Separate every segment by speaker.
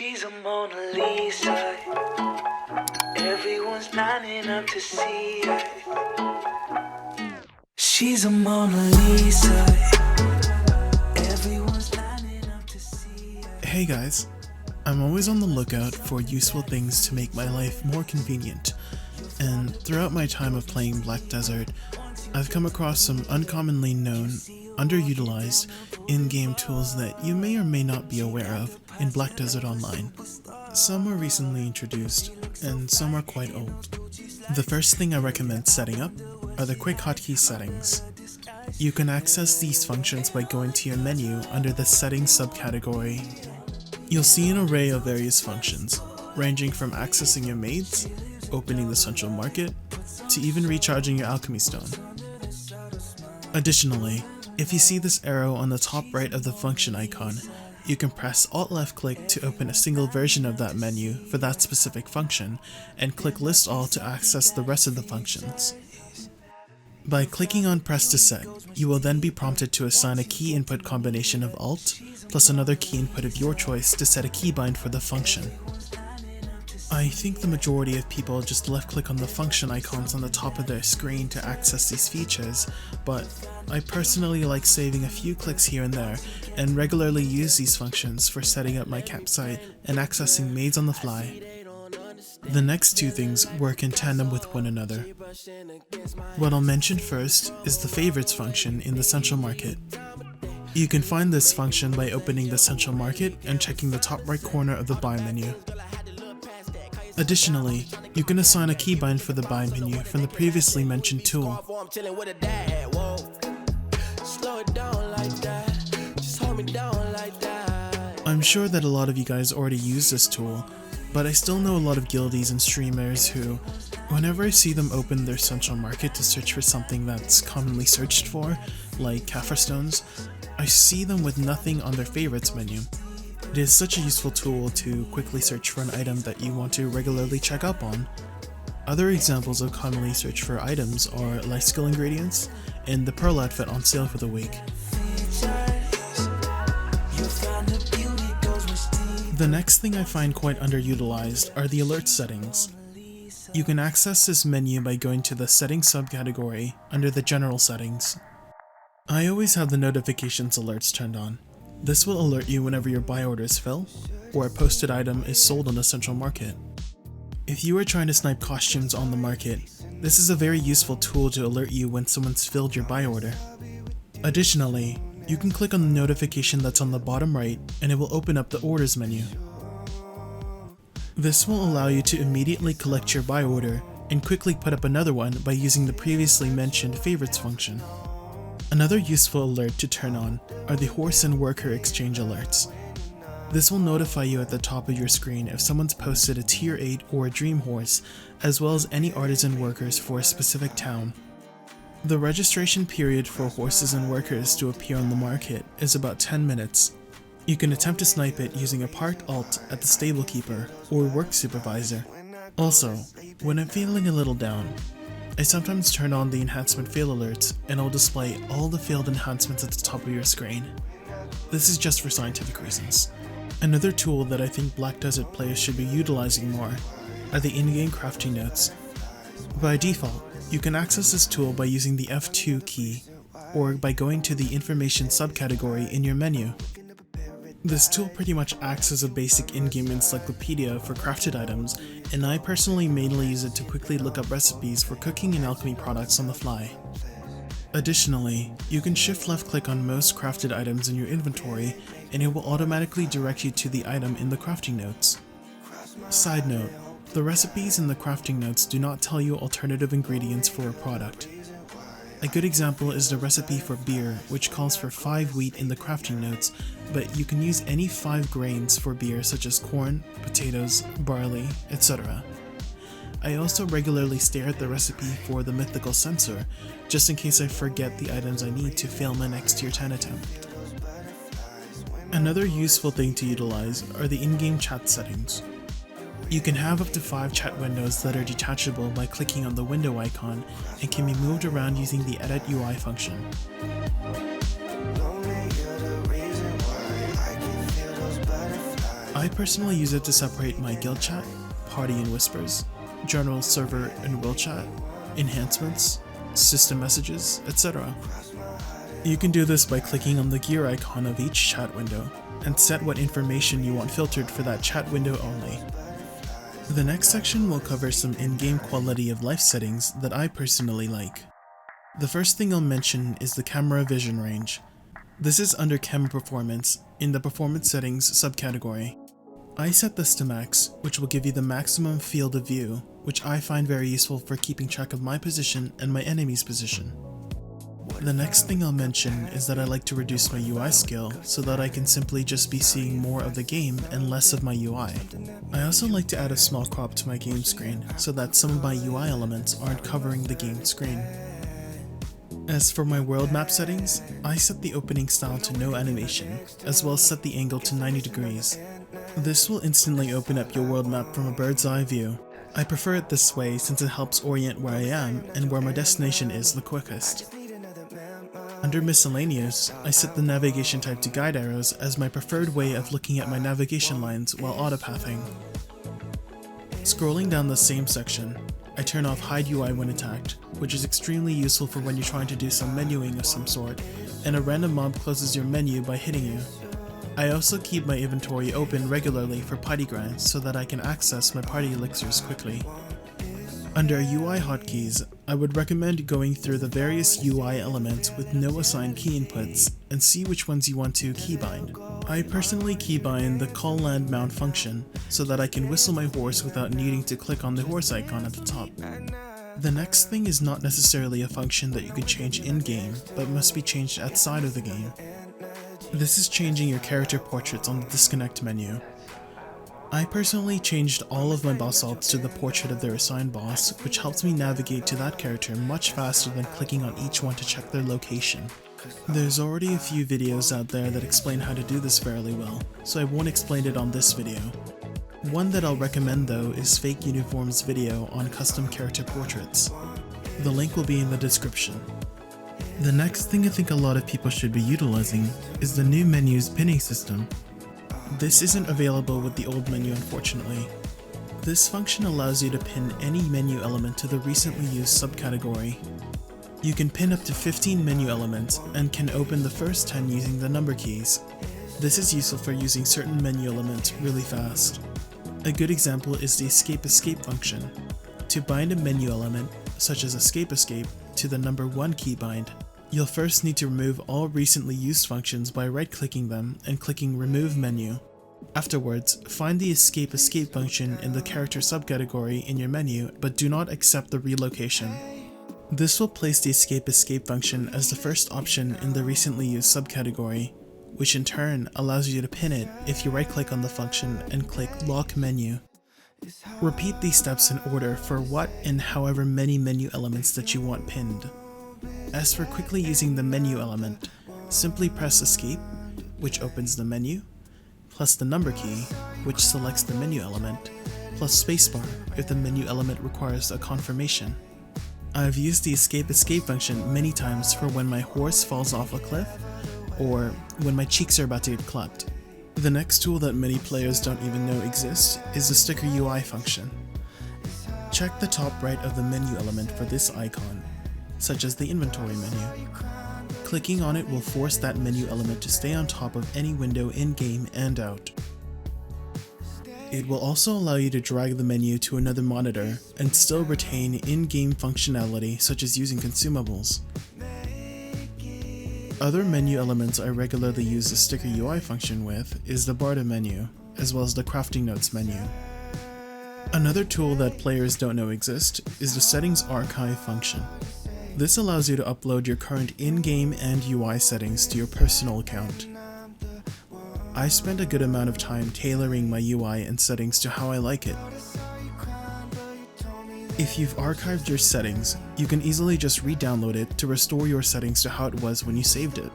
Speaker 1: She's a Mona Lisa. Everyone's lining up to see her. She's a Mona Lisa. Everyone's lining up to see her.
Speaker 2: Hey guys, I'm always on the lookout for useful things to make my life more convenient, and throughout my time of playing Black Desert, I've come across some uncommonly known, underutilized, in-game tools that you may or may not be aware of in Black Desert Online. Some were recently introduced, and some are quite old. The first thing I recommend setting up are the quick hotkey settings. You can access these functions by going to your menu under the Settings subcategory. You'll see an array of various functions, ranging from accessing your maids, opening the central market, to even recharging your alchemy stone. Additionally, if you see this arrow on the top right of the function icon, you can press Alt left click to open a single version of that menu for that specific function, and click List All to access the rest of the functions. By clicking on Press to Set, you will then be prompted to assign a key input combination of Alt, plus another key input of your choice to set a keybind for the function. I think the majority of people just left click on the function icons on the top of their screen to access these features, but I personally like saving a few clicks here and there, and regularly use these functions for setting up my campsite and accessing maids on the fly. The next two things work in tandem with one another. What I'll mention first is the favorites function in the central market. You can find this function by opening the central market and checking the top right corner of the buy menu. Additionally, you can assign a keybind for the buy menu from the previously mentioned tool. I'm sure that a lot of you guys already use this tool, but I still know a lot of guildies and streamers who, whenever I see them open their central market to search for something that's commonly searched for, like Kaffir stones, I see them with nothing on their favorites menu. It is such a useful tool to quickly search for an item that you want to regularly check up on. Other examples of commonly searched for items are life skill ingredients and the pearl outfit on sale for the week. The next thing I find quite underutilized are the alert settings. You can access this menu by going to the Settings subcategory under the General Settings. I always have the notifications alerts turned on. This will alert you whenever your buy orders fill, or a posted item is sold on the central market. If you are trying to snipe costumes on the market, this is a very useful tool to alert you when someone's filled your buy order. Additionally, you can click on the notification that's on the bottom right and it will open up the orders menu. This will allow you to immediately collect your buy order and quickly put up another one by using the previously mentioned favorites function. Another useful alert to turn on are the horse and worker exchange alerts. This will notify you at the top of your screen if someone's posted a tier 8 or a dream horse, as well as any artisan workers for a specific town. The registration period for horses and workers to appear on the market is about 10 minutes. You can attempt to snipe it using a parked alt at the stable keeper or work supervisor. Also, when I'm feeling a little down, I sometimes turn on the enhancement fail alerts and it'll display all the failed enhancements at the top of your screen. This is just for scientific reasons. Another tool that I think Black Desert players should be utilizing more are the in-game crafting notes. By default, you can access this tool by using the F2 key, or by going to the information subcategory in your menu. This tool pretty much acts as a basic in-game encyclopedia for crafted items, and I personally mainly use it to quickly look up recipes for cooking and alchemy products on the fly. Additionally, you can shift left click on most crafted items in your inventory and it will automatically direct you to the item in the crafting notes. Side note, the recipes in the crafting notes do not tell you alternative ingredients for a product. A good example is the recipe for beer, which calls for 5 wheat in the crafting notes, but you can use any 5 grains for beer such as corn, potatoes, barley, etc. I also regularly stare at the recipe for the mythical sensor, just in case I forget the items I need to fail my next tier 10 attempt. Another useful thing to utilize are the in-game chat settings. You can have up to 5 chat windows that are detachable by clicking on the window icon and can be moved around using the Edit UI function. I personally use it to separate my guild chat, party and whispers, general server and will chat, enhancements, system messages, etc. You can do this by clicking on the gear icon of each chat window and set what information you want filtered for that chat window only. The next section will cover some in-game quality of life settings that I personally like. The first thing I'll mention is the camera vision range. This is under camera performance in the performance settings subcategory. I set this to max, which will give you the maximum field of view, which I find very useful for keeping track of my position and my enemy's position. The next thing I'll mention is that I like to reduce my UI scale so that I can simply just be seeing more of the game and less of my UI. I also like to add a small crop to my game screen so that some of my UI elements aren't covering the game screen. As for my world map settings, I set the opening style to no animation, as well as set the angle to 90 degrees. This will instantly open up your world map from a bird's eye view. I prefer it this way since it helps orient where I am and where my destination is the quickest. Under miscellaneous, I set the navigation type to guide arrows as my preferred way of looking at my navigation lines while autopathing. Scrolling down the same section, I turn off hide UI when attacked, which is extremely useful for when you're trying to do some menuing of some sort, and a random mob closes your menu by hitting you. I also keep my inventory open regularly for party grants so that I can access my party elixirs quickly. Under UI hotkeys, I would recommend going through the various UI elements with no assigned key inputs and see which ones you want to keybind. I personally keybind the call land mount function so that I can whistle my horse without needing to click on the horse icon at the top. The next thing is not necessarily a function that you can change in-game, but must be changed outside of the game. This is changing your character portraits on the disconnect menu. I personally changed all of my boss alts to the portrait of their assigned boss, which helps me navigate to that character much faster than clicking on each one to check their location. There's already a few videos out there that explain how to do this fairly well, so I won't explain it on this video. One that I'll recommend though is Fake Uniform's video on custom character portraits. The link will be in the description. The next thing I think a lot of people should be utilizing is the new menu's pinning system. This isn't available with the old menu, unfortunately. This function allows you to pin any menu element to the recently used subcategory. You can pin up to 15 menu elements and can open the first 10 using the number keys. This is useful for using certain menu elements really fast. A good example is the escape function. To bind a menu element, such as escape, to the number 1 keybind, you'll first need to remove all recently used functions by right-clicking them and clicking Remove Menu. Afterwards, find the escape function in the character subcategory in your menu, but do not accept the relocation. This will place the escape function as the first option in the recently used subcategory, which in turn allows you to pin it if you right-click on the function and click Lock Menu. Repeat these steps in order for what and however many menu elements that you want pinned. As for quickly using the menu element, simply press Escape, which opens the menu, plus the number key, which selects the menu element, plus spacebar if the menu element requires a confirmation. I've used the escape function many times for when my horse falls off a cliff, or when my cheeks are about to get clapped. The next tool that many players don't even know exists is the sticker UI function. Check the top right of the menu element for this icon, such as the inventory menu. Clicking on it will force that menu element to stay on top of any window in-game and out. It will also allow you to drag the menu to another monitor and still retain in-game functionality such as using consumables. Other menu elements I regularly use the sticker UI function with is the Barter menu, as well as the crafting notes menu. Another tool that players don't know exists is the settings archive function. This allows you to upload your current in-game and UI settings to your personal account. I spend a good amount of time tailoring my UI and settings to how I like it. If you've archived your settings, you can easily just re-download it to restore your settings to how it was when you saved it.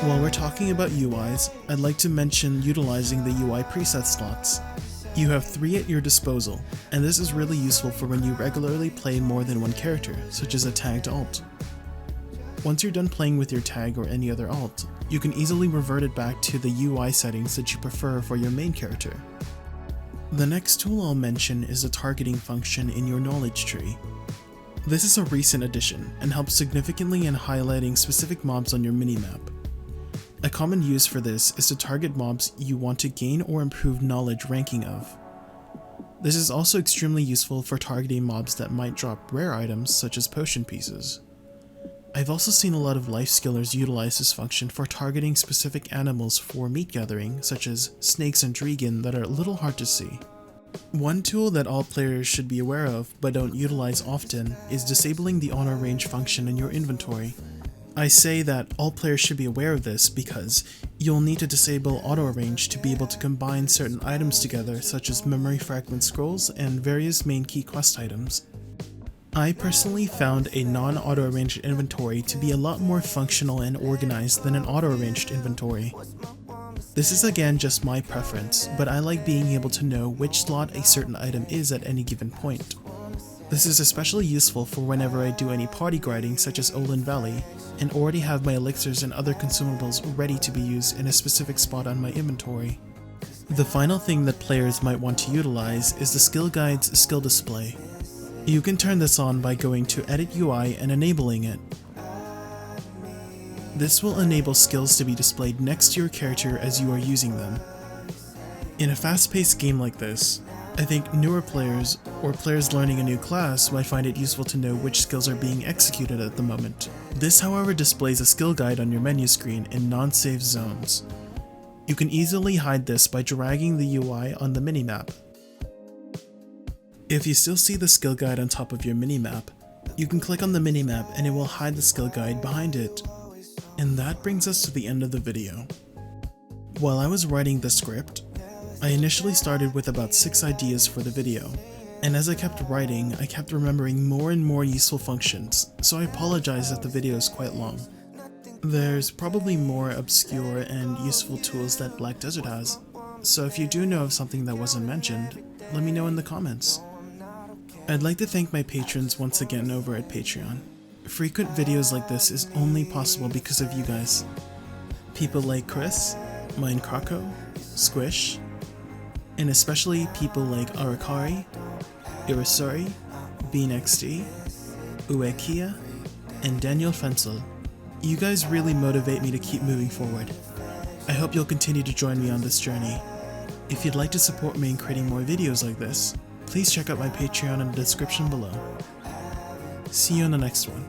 Speaker 2: While we're talking about UIs, I'd like to mention utilizing the UI preset slots. You have 3 at your disposal, and this is really useful for when you regularly play more than one character, such as a tagged alt. Once you're done playing with your tag or any other alt, you can easily revert it back to the UI settings that you prefer for your main character. The next tool I'll mention is the targeting function in your knowledge tree. This is a recent addition and helps significantly in highlighting specific mobs on your minimap. A common use for this is to target mobs you want to gain or improve knowledge ranking of. This is also extremely useful for targeting mobs that might drop rare items such as potion pieces. I've also seen a lot of life skillers utilize this function for targeting specific animals for meat gathering, such as snakes and dragon that are a little hard to see. One tool that all players should be aware of but don't utilize often is disabling the auto range function in your inventory. I say that all players should be aware of this because you'll need to disable auto arrange to be able to combine certain items together, such as memory fragment scrolls and various main key quest items. I personally found a non-auto arranged inventory to be a lot more functional and organized than an auto arranged inventory. This is again just my preference, but I like being able to know which slot a certain item is at any given point. This is especially useful for whenever I do any party grinding such as Olin Valley, and already have my elixirs and other consumables ready to be used in a specific spot on my inventory. The final thing that players might want to utilize is the skill guide's skill display. You can turn this on by going to Edit UI and enabling it. This will enable skills to be displayed next to your character as you are using them. In a fast-paced game like this, I think newer players or players learning a new class might find it useful to know which skills are being executed at the moment. This, however, displays a skill guide on your menu screen in non-safe zones. You can easily hide this by dragging the UI on the minimap. If you still see the skill guide on top of your minimap, you can click on the minimap and it will hide the skill guide behind it. And that brings us to the end of the video. While I was writing the script, I initially started with about 6 ideas for the video, and as I kept writing, I kept remembering more and more useful functions, so I apologize if the video is quite long. There's probably more obscure and useful tools that Black Desert has, so if you do know of something that wasn't mentioned, let me know in the comments. I'd like to thank my patrons once again over at Patreon. Frequent videos like this is only possible because of you guys. People like Chris, MineCroco, Squish, and especially people like Arakaari, Irosuri, BeanXD, Uekiya, and Daniel Fencl. You guys really motivate me to keep moving forward. I hope you'll continue to join me on this journey. If you'd like to support me in creating more videos like this, please check out my Patreon in the description below. See you on the next one.